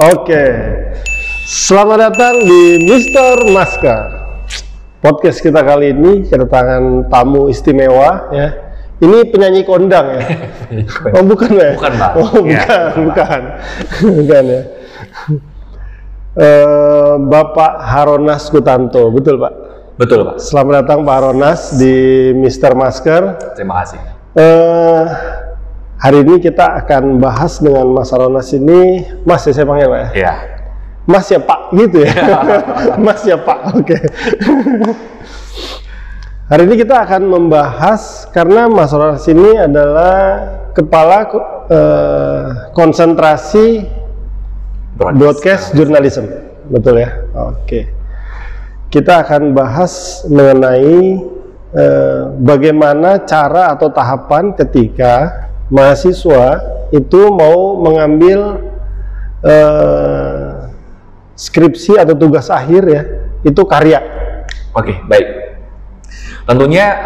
Oke, selamat datang di Mr. Masker. Podcast kita kali ini kedatangan tamu istimewa ya. Ini penyanyi kondang ya? Oh bukan ya? Bukan Pak. Oh bukan, Ya, bukan, bukan ya. Bapak Haronas Kutanto, betul Pak? Betul Pak. Selamat datang Pak Haronas di Mr. Masker. Terima kasih. Hari ini kita akan bahas dengan Mas Haronas ini, Mas ya saya panggil Pak ya? Iya. Mas ya Pak, gitu ya? Mas ya Pak, oke. Hari ini kita akan membahas, karena Mas Haronas ini adalah Kepala Konsentrasi Broadcast Journalism, betul ya? Oke. Kita akan bahas mengenai bagaimana cara atau tahapan ketika mahasiswa itu mau mengambil skripsi atau tugas akhir ya, itu karya. Oke, baik. Tentunya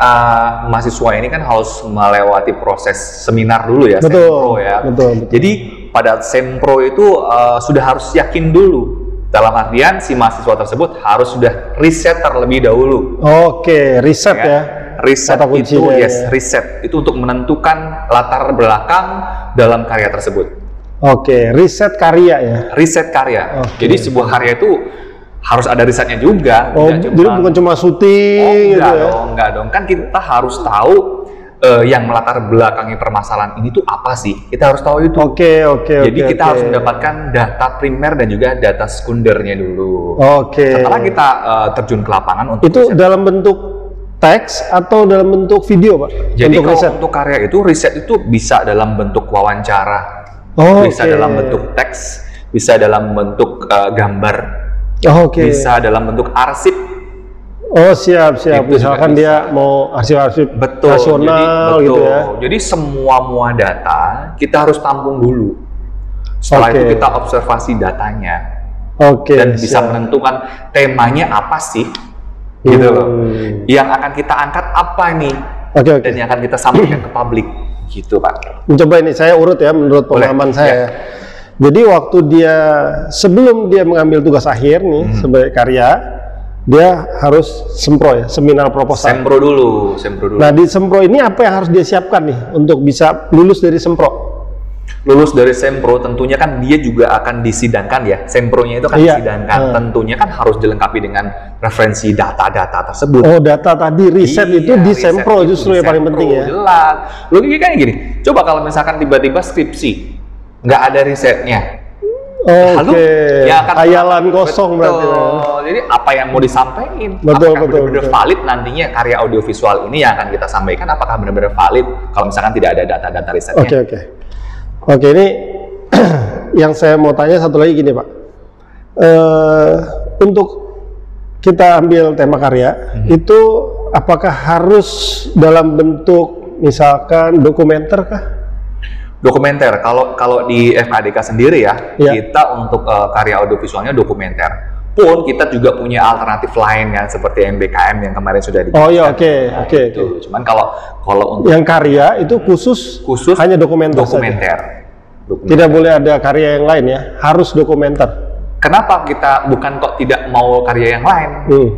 mahasiswa ini kan harus melewati proses seminar dulu ya, Betul, sempro ya. betul. Jadi pada sempro itu sudah harus yakin dulu. Dalam artian si mahasiswa tersebut harus sudah riset terlebih dahulu. Oke, riset ya. Riset Kata itu, kuncinya, yes, ya. riset itu untuk menentukan latar belakang dalam karya tersebut. Oke, riset karya ya. Riset karya. Oke. Jadi sebuah karya itu harus ada risetnya juga. Oh, tidak jadi bukan cuma syuting gitu ya. enggak dong. Kan kita harus tahu yang melatar belakangi permasalahan ini tuh apa sih? Kita harus tahu itu. Oke. Jadi kita harus mendapatkan data primer dan juga data sekundernya dulu. Oke. Setelah kita terjun ke lapangan untuk Itu riset. dalam bentuk teks atau dalam bentuk video, Pak? Jadi untuk kalau riset. untuk karya itu riset itu bisa dalam bentuk wawancara, bisa Oke. dalam bentuk teks, bisa dalam bentuk gambar, Oke. bisa dalam bentuk arsip. Oh, siap. Itu juga Misalkan bisa. dia mau arsip-arsip Betul. nasional Jadi, gitu betul. ya. Jadi semua data kita harus tampung dulu. Setelah Oke. itu kita observasi datanya Oke. dan bisa siap. menentukan temanya apa sih, gitu loh. Yang akan kita angkat apa nih, Oke. dan yang akan kita sampaikan ke publik, gitu Pak. Mencoba ini saya urut ya menurut Boleh. pengalaman saya. Ya. Jadi waktu dia sebelum dia mengambil tugas akhir nih sebagai karya, dia harus sempro ya, seminar proposal. Sempro dulu. Nah, di sempro ini apa yang harus dia siapkan nih untuk bisa lulus dari sempro? Lulus dari sempro tentunya kan dia juga akan disidangkan ya. Sempronya itu akan Iya. disidangkan. Tentunya kan harus dilengkapi dengan referensi data-data tersebut. Oh, data tadi riset itu di riset sempro itu justru di yang paling sempro, penting ya. Jelas. Logikanya gini, coba kalau misalkan tiba-tiba skripsi nggak ada risetnya. Lalu, Oke. ya akan Hayalan kosong betul. berarti. Jadi apa yang mau disampaikan? Betul, apakah betul, benar-benar betul. valid nantinya karya audiovisual ini yang akan kita sampaikan? Apakah benar-benar valid kalau misalkan tidak ada data-data risetnya? Oke, ini yang saya mau tanya satu lagi gini Pak. Untuk kita ambil tema karya, itu apakah harus dalam bentuk misalkan dokumenter kah? Dokumenter. Kalau di FKDK sendiri ya, Iya. kita untuk karya audiovisualnya dokumenter. Pun kita juga punya alternatif lain kan, seperti MBKM yang kemarin sudah dijelaskan. Oh iya, oke. Itu. Cuman kalau untuk Yang karya itu khusus hanya dokumenter saja. dokumenter. Tidak boleh ada karya yang lain ya, harus dokumenter. Kenapa kita bukan kok tidak mau karya yang lain?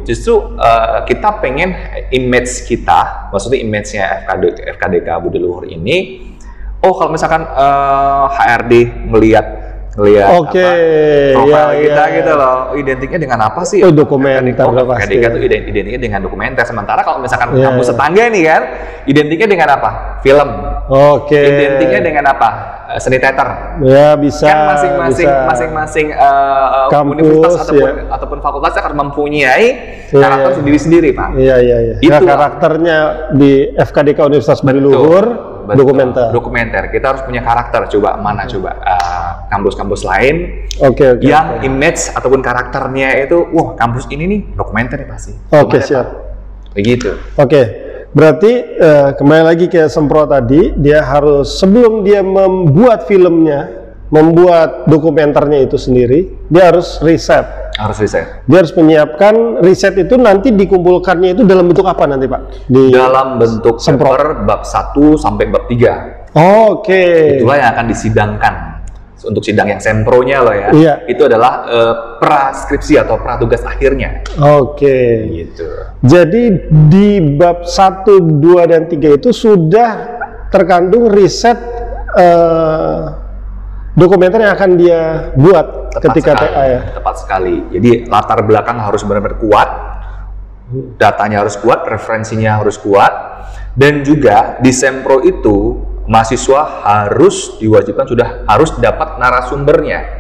Justru kita pengen image kita, maksudnya image-nya FKDK Budi Luhur ini. Oh, kalau misalkan HRD melihat Oke, profil ya, kita ya. gitu loh, identiknya dengan apa sih? Oh, dokumenter FKDK, pasti. FKDK itu identiknya dengan dokumenter. Sementara kalau misalkan Ya, kampus ya. tetangga nih kan, identiknya dengan apa? Film. Oke. Identiknya dengan apa? Seni teater. Ya bisa. Kan bisa. masing-masing Kampus, universitas ya. ataupun fakultas akan mempunyai Ya, karakter ya. sendiri-sendiri, Pak. Iya. Itu. Nah, karakternya di FKDK Universitas Budi Luhur dokumenter. Dokumenter. Kita harus punya karakter. Coba mana coba kampus-kampus lain Oke. yang image ataupun karakternya itu, wah kampus ini nih dokumenter nih pasti. Oke, Dokumenter, siap. Pak. Begitu. Oke. Berarti kembali lagi ke sempro tadi, dia harus sebelum dia membuat filmnya, membuat dokumenternya itu sendiri, dia harus riset. Harus riset. Dia harus menyiapkan riset itu nanti dikumpulkannya itu dalam bentuk apa nanti Pak? Dalam bentuk Sempro. paper bab 1 sampai bab 3. Oke. Itulah yang akan disidangkan untuk sidang yang sempronya loh ya. Iya. Itu adalah praskripsi atau pratugas akhirnya. Oke. Gitu. Jadi di bab 1, 2, dan 3 itu sudah terkandung riset dokumenter yang akan dia buat ketika TA ya. Tepat sekali. Jadi latar belakang harus benar-benar kuat, datanya harus kuat, referensinya harus kuat, dan juga di sempro itu mahasiswa harus diwajibkan harus dapat narasumbernya.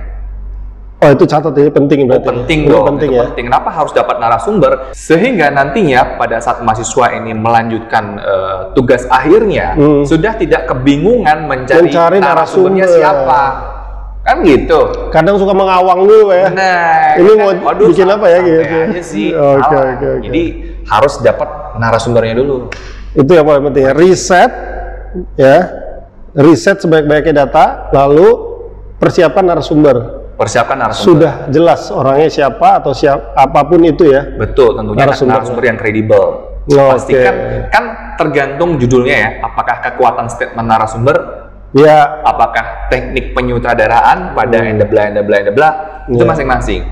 Oh, itu catat, ini penting berarti. Penting itu dong, penting itu ya. penting. Kenapa harus dapat narasumber? Sehingga nantinya pada saat mahasiswa ini melanjutkan tugas akhirnya, sudah tidak kebingungan mencari narasumbernya siapa. Kan gitu. Kadang suka mengawang dulu ya. Nah, ini kan, mau bikin apa ya gitu. Aja sih. Oke. Jadi harus dapat narasumbernya dulu. Itu yang paling penting. Riset ya. Riset sebaik-baiknya data, lalu persiapan narasumber. Sudah jelas orangnya siapa atau apapun itu ya. Betul, tentunya narasumber yang kredibel. Pastikan, kan tergantung judulnya ya, apakah kekuatan statement narasumber, ya, apakah teknik penyutradaraan pada itu masing-masing.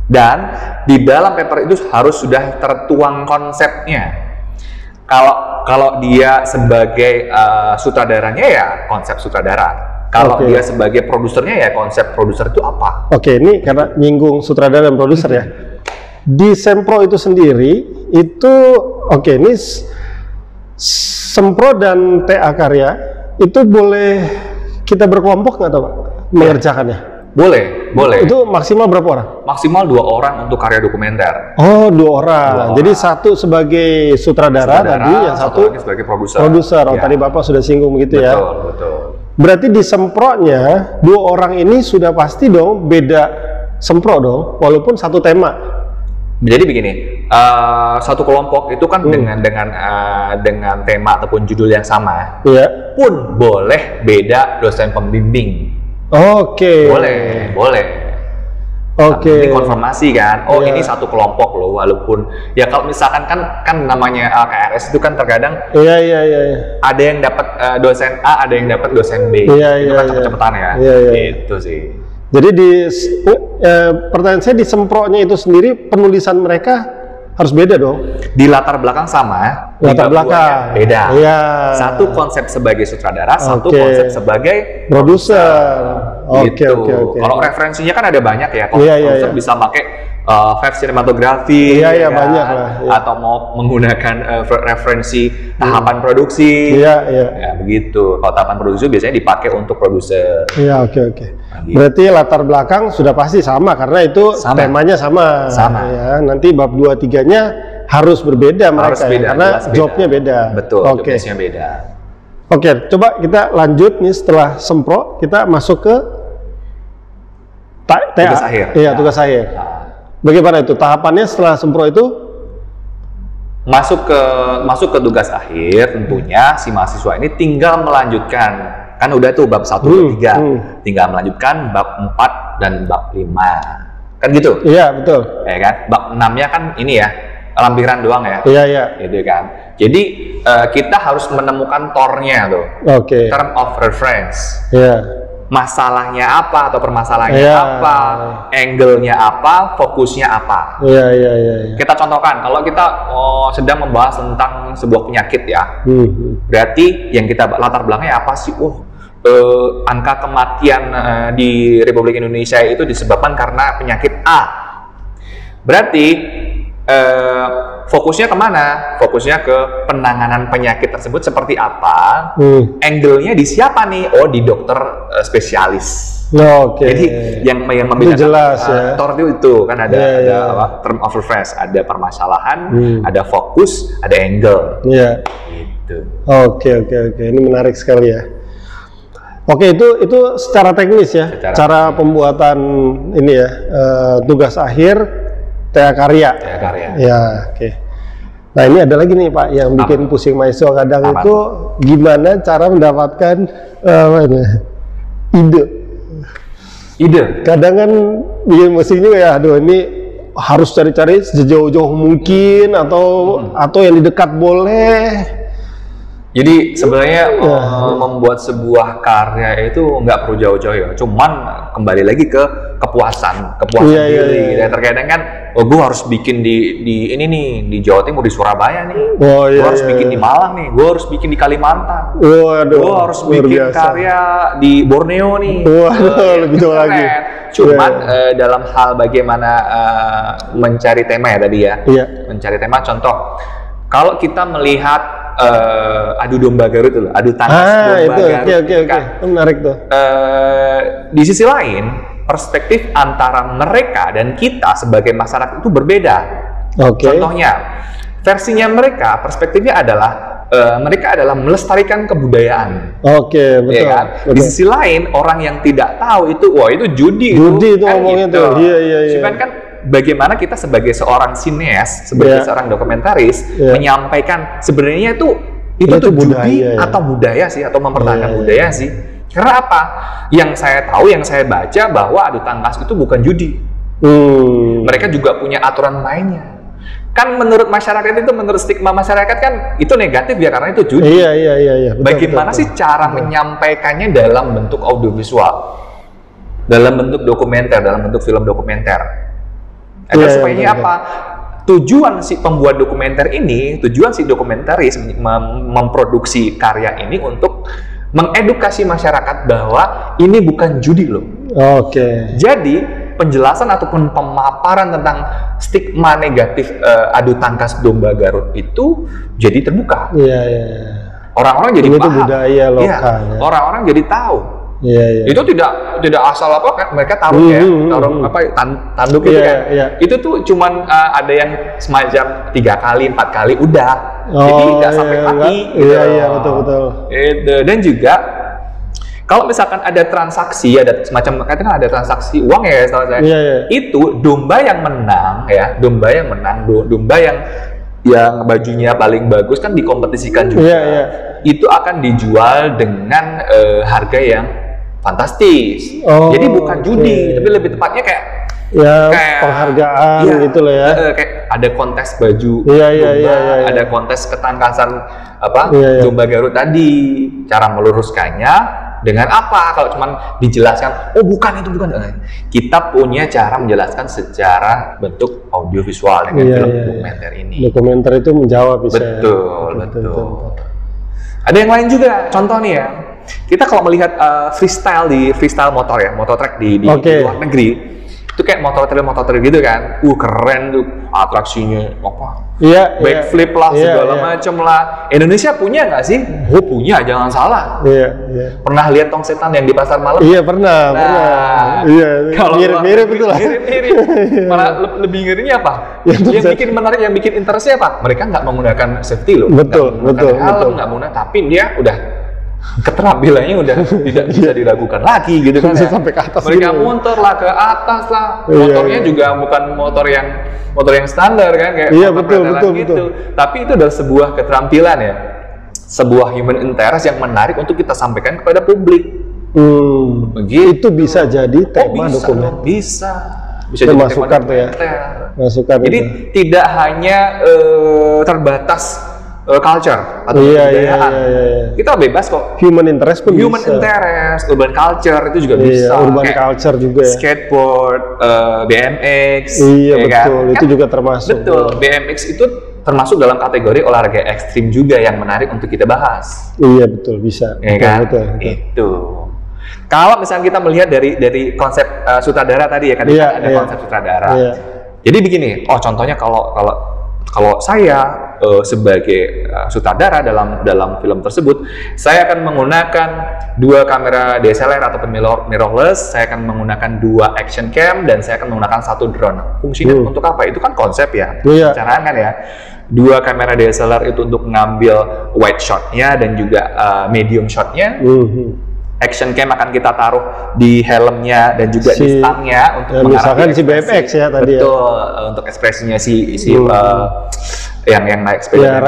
Dan di dalam paper itu harus sudah tertuang konsepnya. Kalau dia sebagai sutradaranya ya konsep sutradara. Kalau dia sebagai produsernya ya konsep produser itu apa? Oke, ini karena nyinggung sutradara dan produser ya. Di sempro itu sendiri itu ini sempro dan TA karya itu boleh kita berkelompok nggak Pak mengerjakannya? Boleh. Itu maksimal berapa orang? Maksimal 2 orang untuk karya dokumenter. Oh, 2 orang. Jadi satu sebagai sutradara tadi, yang satu sebagai produser. Oh, tadi Bapak sudah singgung gitu ya. Betul. Berarti di sempronya 2 orang ini sudah pasti dong beda sempro dong, walaupun satu tema. Jadi begini, satu kelompok itu kan dengan tema ataupun judul yang sama, pun boleh beda dosen pembimbing. Boleh. Ini konfirmasi kan, ini satu kelompok loh, walaupun ya kalau misalkan kan namanya KRS itu kan terkadang ada yang dapat dosen A, ada yang dapat dosen B, itu kan cepet-cepetan ya, gitu sih. Jadi pertanyaan saya di sempronya itu sendiri penulisan mereka harus beda dong. Di latar belakang sama, latar belakang beda. Satu konsep sebagai sutradara, satu konsep sebagai produser. Oke. Kalau referensinya kan ada banyak ya. Kalau produser bisa pakai Five sinematografi, banyak lah. Atau mau menggunakan referensi tahapan produksi. Ya begitu. Kalau tahapan produksi biasanya dipakai untuk produser. Oke. Berarti latar belakang sudah pasti sama karena itu temanya sama. Ya, nanti bab 2-3-nya harus berbeda mereka karena jobnya beda. Betul. Jobnya beda. Oke, coba kita lanjut nih setelah sempro kita masuk ke tugas akhir. Tugas akhir. Bagaimana itu tahapannya setelah sempro itu? Masuk ke tugas akhir, tentunya si mahasiswa ini tinggal melanjutkan, kan udah tuh bab 1 dan 3, tinggal melanjutkan bab 4 dan bab 5, kan gitu? Iya, betul. Ya kan, bab 6-nya kan ini ya, lampiran doang ya? Iya. Gitu kan. Jadi kita harus menemukan tornya tuh, term of reference. Masalahnya apa atau permasalahannya apa, angle-nya apa, fokusnya apa. Kita contohkan, kalau kita sedang membahas tentang sebuah penyakit ya, berarti yang kita latar belakangnya apa sih? Angka kematian di Republik Indonesia itu disebabkan karena penyakit A. Berarti fokusnya kemana? Fokusnya ke penanganan penyakit tersebut seperti apa? Angle-nya di siapa nih? Oh, di dokter spesialis. Jadi yang membedakan jelas ya. Tor itu kan ada term of reference, ada permasalahan, ada fokus, ada angle. Gitu. Oke. Ini menarik sekali ya. Itu secara teknis ya. Cara pembuatan ini ya tugas akhir TA karya. Nah, ini ada lagi nih Pak yang bikin pusing mahasiswa kadang itu gimana cara mendapatkan ide. Kadang kan bikin pusing juga ya, ini harus cari-cari sejauh-jauh mungkin atau yang di dekat boleh. Jadi sebenarnya membuat sebuah karya itu nggak perlu jauh-jauh ya, cuman kembali lagi ke kepuasan diri. Dan terkadang kan, gue harus bikin di ini nih, di Jawa Timur, di Surabaya nih, gue harus bikin di Malang nih, gue harus bikin di Kalimantan, gue harus bikin karya di Borneo nih, lebih jauh lagi. Cuman dalam hal bagaimana mencari tema ya tadi ya, mencari tema. Contoh, kalau kita melihat adu domba Garut itu, adu tangkas domba Garut, oke. Menarik tuh. Di sisi lain, perspektif antara mereka dan kita sebagai masyarakat itu berbeda. Contohnya, versinya mereka, perspektifnya adalah mereka adalah melestarikan kebudayaan. Betul. Ya kan? Di sisi lain, orang yang tidak tahu itu, wah itu judi itu kan ngomongnya gitu. tuh. Iya. Cuman kan bagaimana kita sebagai seorang sineas, sebagai seorang dokumentaris menyampaikan sebenarnya itu tuh judi atau budaya sih, atau mempertahankan budaya sih. Karena apa? Yang saya tahu, yang saya baca bahwa adu tangkas itu bukan judi. Mereka juga punya aturan mainnya. Kan menurut masyarakat itu, menurut stigma masyarakat kan itu negatif ya, karena itu judi. Iya. Bagaimana sih cara menyampaikannya dalam bentuk audiovisual, dalam bentuk dokumenter, dalam bentuk film dokumenter? Agar supaya apa? Tujuan si pembuat dokumenter ini, tujuan si dokumentaris memproduksi karya ini untuk mengedukasi masyarakat bahwa ini bukan judi loh. Jadi penjelasan ataupun pemaparan tentang stigma negatif adu tangkas domba Garut itu jadi terbuka. Orang-orang jadi paham. Itu budaya lokal. Orang-orang jadi tahu. Itu tidak asal apa kan, mereka taruh tanduk itu kan. Itu tuh cuman ada yang semacam 3 kali 4 kali udah. Jadi nggak sampai mati. Betul. Dan juga kalau misalkan ada transaksi, ada semacam kan ada transaksi uang ya, setahu saya. Itu domba yang menang ya, domba yang bajunya paling bagus kan dikompetisikan juga. Itu akan dijual dengan harga yang fantastis. Jadi bukan judi, tapi lebih tepatnya kayak penghargaan gitu loh ya. Kayak ada kontes baju domba, ada kontes ketangkasan domba Garut tadi. Cara meluruskannya dengan apa? Kalau cuman dijelaskan, bukan itu bukan. Kita punya cara menjelaskan secara bentuk audiovisual dengan film dokumenter ini. Dokumenter itu menjawab bisa. Betul. Ada yang lain juga. Contoh nih ya. Kita kalau melihat freestyle motor ya, motor track di luar negeri, itu kayak motor trail gitu kan, keren tuh atraksinya backflip lah segala macem lah. Indonesia punya nggak sih? Punya, jangan salah. Pernah lihat tong setan yang di pasar malam? Pernah. Kalau mirip itu lah. Mirip. Malah lebih ngerinya apa? Yang bikin menarik, yang bikin interestnya apa? Mereka nggak menggunakan safety loh, betul. nggak menggunakan, tapi dia udah keterampilannya udah tidak bisa diragukan lagi gitu kan ya. Sampai ke atas mereka muter lah ke atas lah, motornya juga bukan motor yang standar kan, kayak betul. Tapi itu adalah sebuah keterampilan ya, sebuah human interest yang menarik untuk kita sampaikan kepada publik. Itu bisa jadi tema dokumenter. Bisa jadi masukan tuh ya. Jadi tidak hanya terbatas culture atau kebudayaan. Kita bebas kok. Human interest pun Human bisa. interest, urban culture itu juga bisa. Urban culture juga ya. Skateboard, BMX. Betul. Kan? Itu juga termasuk. Betul. BMX itu termasuk dalam kategori olahraga ekstrim juga yang menarik untuk kita bahas. Betul, bisa. Betul. Itu. Kalau misalnya kita melihat dari konsep sutradara tadi ya kan, ada konsep sutradara. Jadi begini, contohnya kalau saya sebagai sutradara dalam film tersebut, saya akan menggunakan 2 kamera DSLR ataupun mirrorless, saya akan menggunakan 2 action cam, dan saya akan menggunakan 1 drone. Fungsinya untuk apa? Itu kan konsep ya, perencanaan kan ya. 2 kamera DSLR itu untuk mengambil wide shot-nya dan juga medium shot-nya. Action cam akan kita taruh di helmnya dan juga di stangnya untuk misalkan si BMX ya tadi. Betul, untuk ekspresinya yang naik sepeda,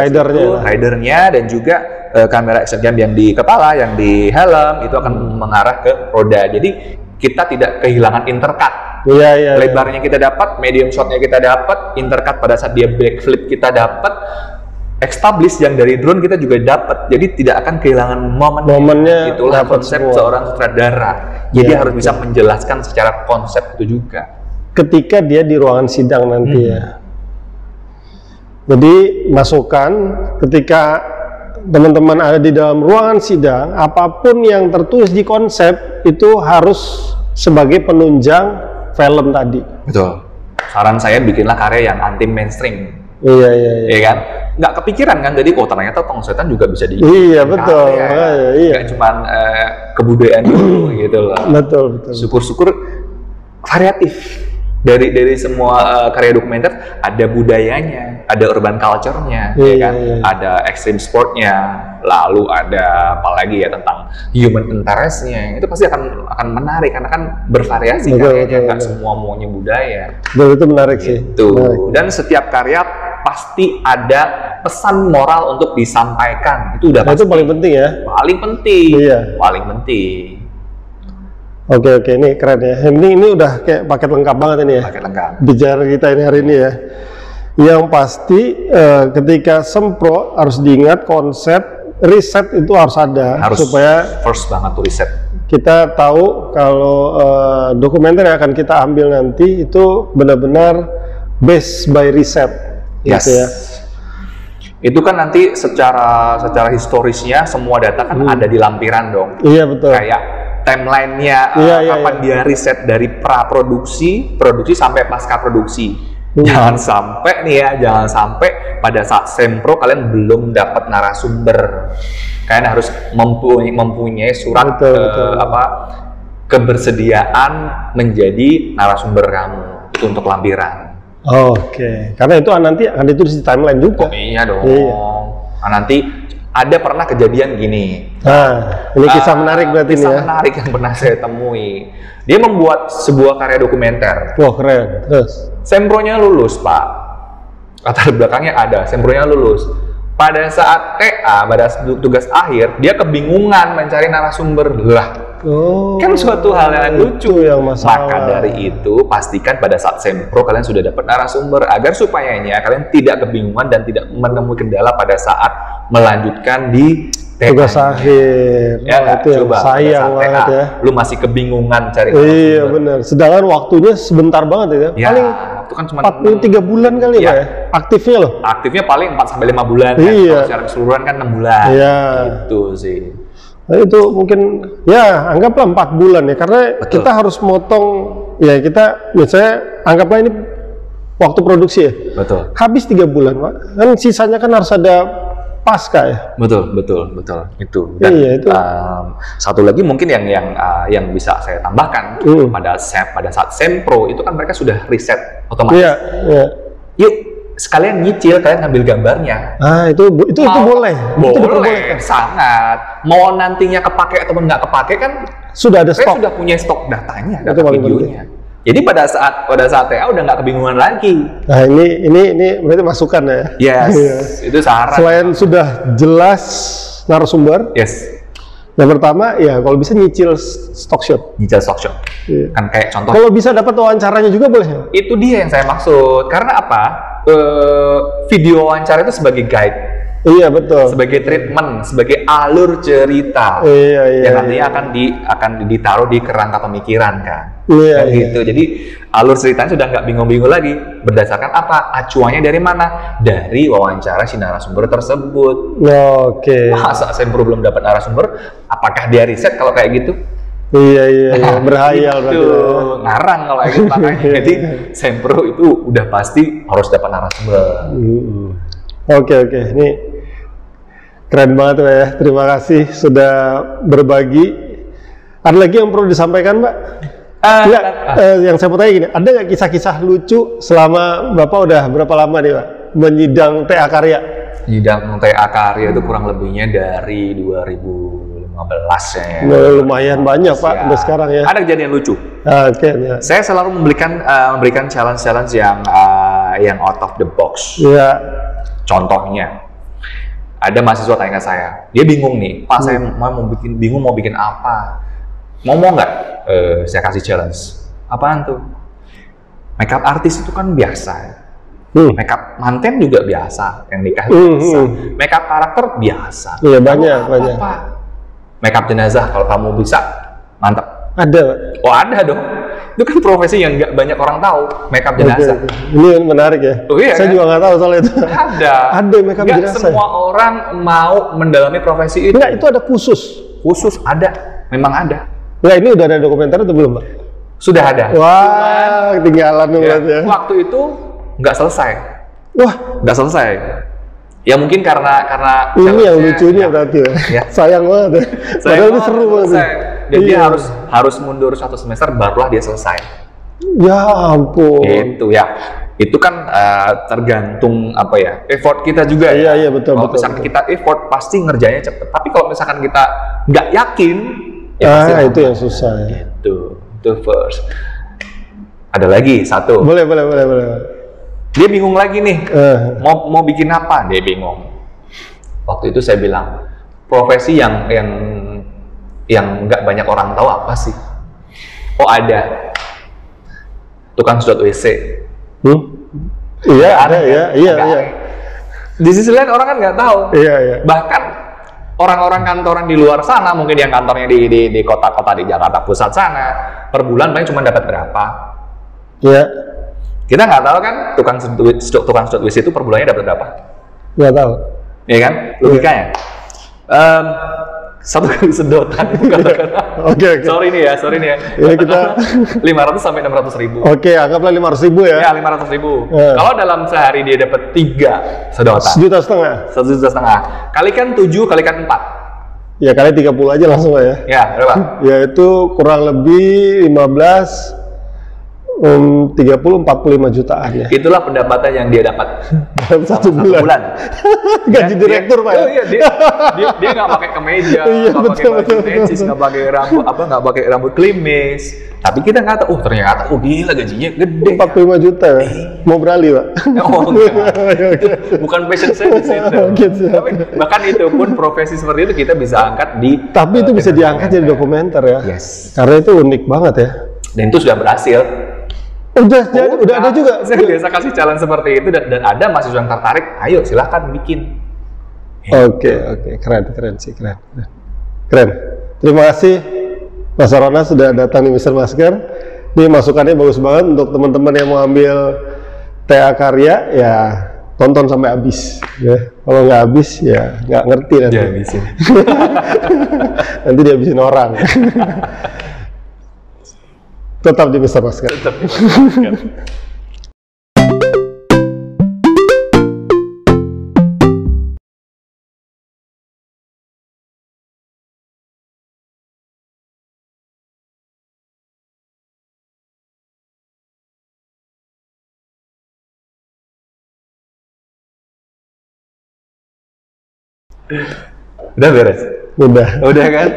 ridernya, dan juga kamera action cam yang di kepala, yang di helm itu akan mengarah ke roda. Jadi kita tidak kehilangan intercut. Lebarnya kita dapat, medium shotnya kita dapat, intercut pada saat dia backflip kita dapat, established yang dari drone kita juga dapat. Jadi tidak akan kehilangan momennya. Itulah konsep seorang sutradara. Jadi harus bisa menjelaskan secara konsep itu juga. Ketika dia di ruangan sidang nanti ya. Jadi masukan ketika teman-teman ada di dalam ruangan sidang, apapun yang tertulis di konsep itu harus sebagai penunjang film tadi. Betul. Saran saya bikinlah karya yang anti mainstream. Iya. Iya kan? Nggak kepikiran kan? Jadi ternyata tongsetan juga bisa di. Iya betul. Nggak cuma kebudayaan dulu gitu loh. Betul. Syukur-syukur variatif. Dari semua karya dokumenter ada budayanya, ada urban culture-nya, ya kan? Ada extreme sport-nya, lalu ada apalagi ya tentang human interest-nya. Itu pasti akan menarik karena kan bervariasi karyanya, nggak semua maunya budaya. Itu menarik sih. Menarik. Dan setiap karya pasti ada pesan moral untuk disampaikan. Itu udah pasti. Itu paling penting ya. Paling penting. Iya. Paling penting. Oke, ini keren ya. Ini udah kayak paket lengkap banget ini ya. Paket lengkap. Bicara kita ini hari ini ya. Yang pasti ketika sempro harus diingat konsep riset itu harus ada. Harus supaya first banget tuh riset. Kita tahu kalau dokumenter yang akan kita ambil nanti itu benar-benar based by riset. Yes. Gitu ya. Itu kan nanti secara historisnya semua data kan ada di lampiran dong. Iya betul. Kayak timelinenya kapan dia riset dari pra-produksi, produksi sampai pasca produksi. Jangan sampai pada saat sempro kalian belum dapat narasumber. Kalian harus mempunyai surat betul. Kebersediaan menjadi narasumber kamu itu untuk lampiran. Oke. Karena itu nanti akan ditulis di timeline juga. Oh, iya dong. Nah, nanti ada pernah kejadian gini. Ini kisah menarik berarti ini ya. Kisah menarik yang pernah saya temui. Dia membuat sebuah karya dokumenter. Wah keren. Terus? Sempronya lulus, Pak. Latar belakangnya ada. Sempronya lulus. Pada saat TA, pada tugas akhir, dia kebingungan mencari narasumber. Kan suatu hal yang lucu. Maka dari itu, pastikan pada saat sempro kalian sudah dapat narasumber agar supayanya kalian tidak kebingungan dan tidak menemui kendala pada saat melanjutkan di tugas akhir. Ya, itu coba sayang banget ya. Lu masih kebingungan cari narasumber. Iya benar. Sedangkan waktunya sebentar banget ya. Paling itu kan cuma 43 bulan kali ya. Aktifnya loh. Aktifnya paling 4-5 bulan kan. Iya. Kalau secara keseluruhan kan 6 bulan. Iya. Gitu sih. Nah, itu mungkin ya anggaplah 4 bulan ya karena kita harus motong ya kita misalnya anggaplah ini waktu produksi ya. Betul. Habis 3 bulan, Pak. Kan sisanya kan harus ada pasca ya. Betul. Itu. Dan itu. Satu lagi mungkin yang bisa saya tambahkan pada saat sempro itu kan mereka sudah riset otomatis. Iya. Yuk sekalian nyicil, kalian ngambil gambarnya. Itu boleh. Boleh, sangat. Mau nantinya kepake ataupun nggak kepake kan sudah ada stok. Saya sudah punya stok datanya, data videonya. Jadi pada saat TA udah nggak kebingungan lagi. Nah ini berarti masukan ya. Yes, itu saran. Selain sudah jelas narasumber. Yes. Yang pertama ya kalau bisa nyicil stock shot. Iya. Kan kayak contoh. Kalau bisa dapat wawancaranya juga boleh ya? Itu dia yang saya maksud. Karena apa? Video wawancara itu sebagai guide. Iya betul. Sebagai treatment, sebagai alur cerita. Iya. Yang nantinya akan ditaruh di kerangka pemikiran kan. Iya. Gitu. Jadi alur ceritanya sudah nggak bingung-bingung lagi. Berdasarkan apa? Acuannya dari mana? Dari wawancara si narasumber tersebut. Oke. Masa sempro belum dapat narasumber? Apakah dia riset kalau kayak gitu? Iya. Berhayal gitu. Ngarang kalau kayak gitu makanya. Jadi sempro itu udah pasti harus dapat narasumber. Oke. Ini keren banget Pak ya. Terima kasih sudah berbagi. Ada lagi yang perlu disampaikan, Mbak? Yang saya mau tanya gini, ada nggak kisah-kisah lucu selama Bapak udah berapa lama nih Pak menyidang TA karya? Nyidang TA karya itu kurang lebihnya dari 2015 ya. Lumayan banyak Pak sampai sekarang ya. Ada kejadian lucu. Ya. Saya selalu memberikan challenge yang out of the box. Iya. Contohnya, ada mahasiswa tanya ke saya, dia bingung nih, Pak saya mau bikin apa? Mau nggak? Saya kasih challenge. Apaan tuh? Makeup artist itu kan biasa. Makeup manten juga biasa, yang nikah biasa. Makeup karakter biasa. Iya, banyak. Makeup jenazah kalau kamu bisa, mantap. Ada. Oh, ada dong. Itu kan profesi yang nggak banyak orang tahu, makeup jenazah. Ini menarik ya. Oh, iya, saya kan? juga nggak tahu soal itu. Ada makeup nggak jenazah. semua orang mau mendalami profesi itu. Enggak, itu ada khusus. Khusus ada, memang ada. Nah, ini udah ada dokumenter atau belum, Pak? Sudah ada. Wah, ketinggalan Ya, ya. waktu itu nggak selesai. Wah, Nggak selesai. Ya mungkin karena ini yang challenge-nya, lucunya ya. berarti ya. Ya. Sayang banget ya. Padahal ini seru banget. Dan dia Iya. harus mundur 1 semester barulah dia selesai. Ya ampun. Gitu ya. Itu kan tergantung apa ya, effort kita juga ya. Iya, betul. Kalau misalkan kita effort pasti ngerjainnya cepet. Tapi kalau misalkan kita nggak yakin, ya pasti lama. Itu yang susah ya. Itu first. Ada lagi satu. Boleh. Dia bingung lagi nih, mau bikin apa? Dia bingung. Waktu itu saya bilang, profesi yang nggak banyak orang tahu apa sih? Oh, ada tukang sedot WC. Iya, ada ya. Iya. Di sisi lain orang kan nggak tahu. Iya. Bahkan orang-orang kantoran di luar sana, mungkin yang kantornya di kota-kota di Jakarta Pusat sana, per bulan paling cuma dapat berapa? Iya. Kita nggak tahu kan tukang sedot WC itu per bulannya dapat berapa? Nggak tahu. Iya kan? Logikanya. Satu kali sedotan itu katakanlah. Oke. Sorry nih ya. Ini kita 500 sampai 600 ribu. Oke, anggaplah 500.000 ya. Ya, 500 ribu. Kalau dalam sehari dia dapat 3 sedotan. 1,5 juta. 1,5 juta. Kalikan 7, kalikan 4. Ya, kali 30 aja langsung lah ya. Ya, berapa? Ya, itu kurang lebih 30-45 jutaan ya. Itulah pendapatan yang dia dapat Dalam satu bulan. Gaji direktur, Pak. Oh iya, dia nggak pakai kemeja, nggak pakai baju necis, nggak pakai rambut klimis. Tapi kita nggak tahu, ternyata gila gajinya gede. 45 juta. Mau beralih, Pak? Oh, enggak. Bukan passion saya di situ. Gitu. Tapi bahkan itu pun profesi seperti itu kita bisa angkat di. Tapi itu bisa diangkat jadi dokumenter ya. Yes. Karena itu unik banget ya. Dan itu sudah berhasil. Udah ada juga. Saya biasa kasih challenge seperti itu dan ada mahasiswa yang tertarik, ayo silahkan bikin. Oke, keren sih, keren. Terima kasih Mas Arona sudah datang di Mister Masker. Ini masukannya bagus banget untuk teman-teman yang mau ambil TA karya, ya tonton sampai habis. Ya. Kalau nggak habis, ya nggak ngerti nanti. Dia habisin. Nanti dihabisin orang. Tetap di Mister Masker. Udah beres? Udah kan?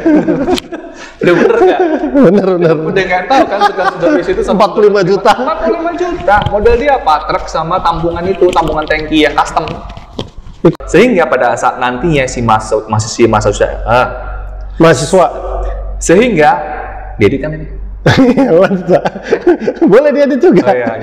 Udah bener nggak? Bener. Udah nggak tahu kan tukang sedot WC itu 45 juta. 45 juta. Modal dia apa? Truk sama tambungan itu, tambungan tangki yang custom. Sehingga pada saat nantinya mahasiswa sehingga diedit kan ini? Boleh diedit juga. Oh, iya.